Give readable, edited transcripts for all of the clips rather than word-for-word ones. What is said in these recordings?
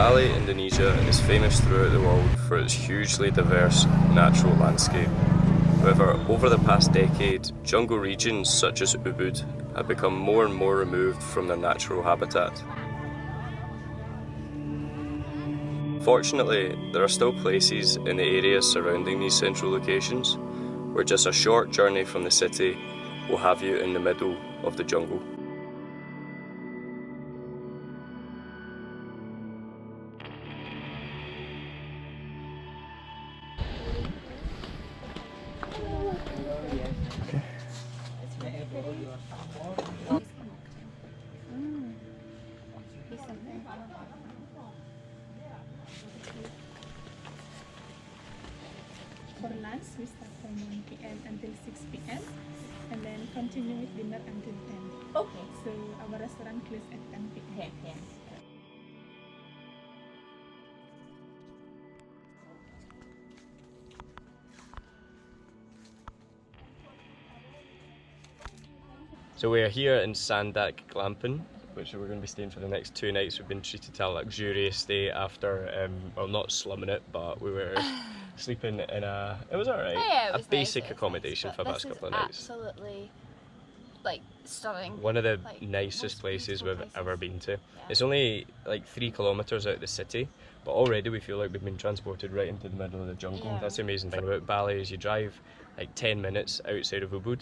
Bali, Indonesia is famous throughout the world for its hugely diverse natural landscape. However, over the past decade, jungle regions such as Ubud have become more and more removed from their natural habitat. Fortunately, there are still places in the areas surrounding these central locations where just a short journey from the city will have you in the middle of the jungle. For lunch, we start from 1 p.m. until 6 p.m. and then continue with dinner until 10. Okay. So our restaurant closes at 10 p.m. So we are here in Sandat Glamping, which we're going to be staying for the next 2 nights. We've been treated to a luxurious stay after, well, not slumming it, but we were sleeping in it was alright, Yeah, it was a basic nice, accommodation for the past couple of nights. Absolutely, like, stunning. One of the like, nicest places we've ever been to. Yeah. It's only like 3 kilometres out of the city, but already we feel like we've been transported right into the middle of the jungle. Yeah. That's the amazing thing about Bali is you drive like 10 minutes outside of Ubud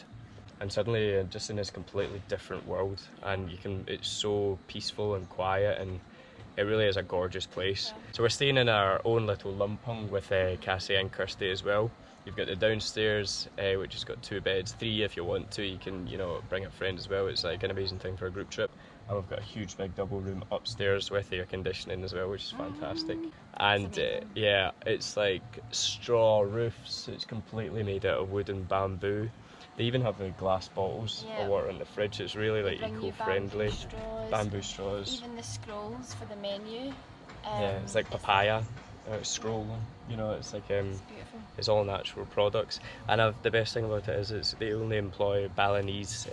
and suddenly you're just in this completely different world, and it's so peaceful and quiet, and it really is a gorgeous place. Yeah. So we're staying in our own little lumpung with Cassie and Kirsty as well. You've got the downstairs, which has got 2 beds, 3 if you want to. You can, bring a friend as well. It's like an amazing thing for a group trip. And we've got a huge big double room upstairs with air conditioning as well, which is fantastic. And yeah, it's like straw roofs. It's completely made out of wood and bamboo. They even have the glass bottles of water in the fridge. It's really like eco-friendly. Bamboo straws. Even the scrolls for the menu. Yeah, it's like papaya. Scroll, it's like It's beautiful. it's all natural products, and the best thing about it is they only employ Balinese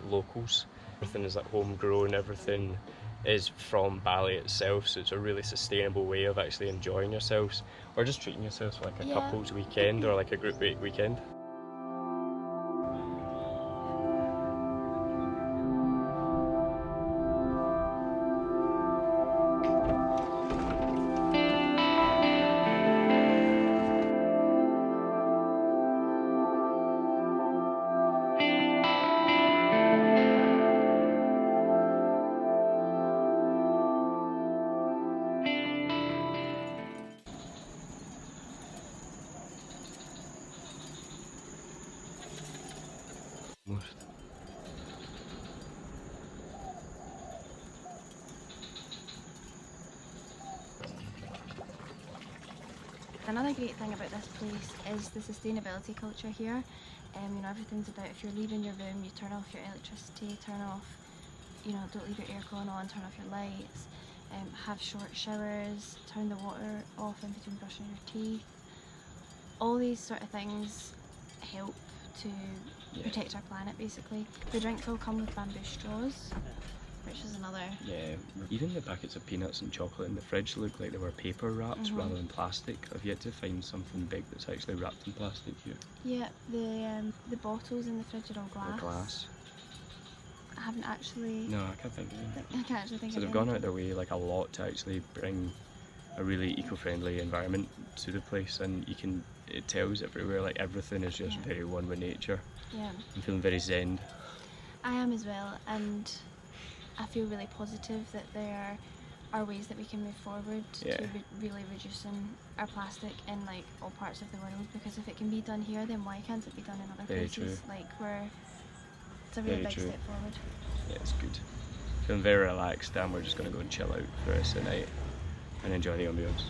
locals. Everything is like homegrown, everything is from Bali itself, so it's a really sustainable way of actually enjoying yourselves or just treating yourselves like a couple's weekend or like a group weekend. Another great thing about this place is the sustainability culture here. Everything's about, if you're leaving your room, you turn off your electricity, don't leave your aircon on, turn off your lights, have short showers, turn the water off in between brushing your teeth. All these sort of things help to protect our planet, basically. The drinks all come with bamboo straws, which is another... Yeah, even the packets of peanuts and chocolate in the fridge look like they were paper wraps rather than plastic. I've yet to find something big that's actually wrapped in plastic here. Yeah, the bottles in the fridge are all glass. Or glass. I haven't actually... No, I can't think of anything. I can't actually think So of they've gone out their way like a lot to actually bring a really eco-friendly environment to the place, and it tells everywhere, like everything is just very one with nature. Yeah. I'm feeling very zen. I am as well, and I feel really positive that there are ways that we can move forward to really reducing our plastic in like all parts of the world, because if it can be done here, then why can't it be done in other places? True. Like it's a really big step forward. Yeah, it's good. Feeling very relaxed, and we're just going to go and chill out for the rest of the night and enjoy the ambience.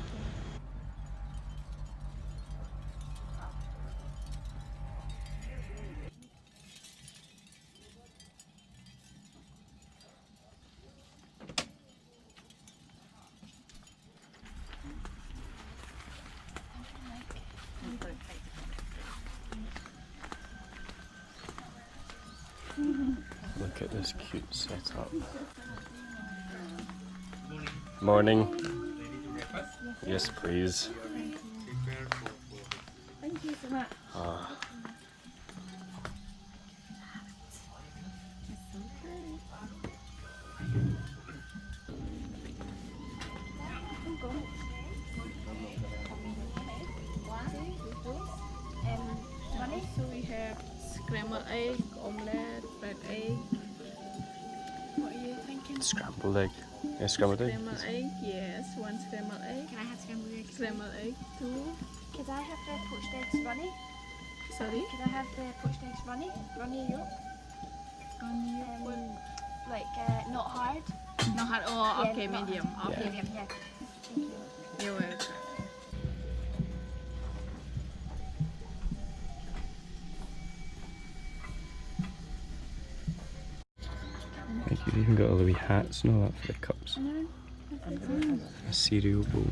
Look at this cute setup. Morning. Yes, please. Thank you so much. Ah. So we have scrambled egg, omelette, fried egg. What are you thinking? Scrambled egg. Yeah, scrambled egg. Scrambled egg, yes. One scrambled egg. Can I have scrambled eggs? Scrambled egg, two. Could I have the poached eggs runny? Sorry? Could I have the poached eggs runny? Runny yolk? Like not hard? Not hard. Oh, Yeah, okay, not medium. hard. Okay. Medium, yeah. Thank you. You're welcome. Like you've even got all the wee hats and all that for the cups. A cereal bowl.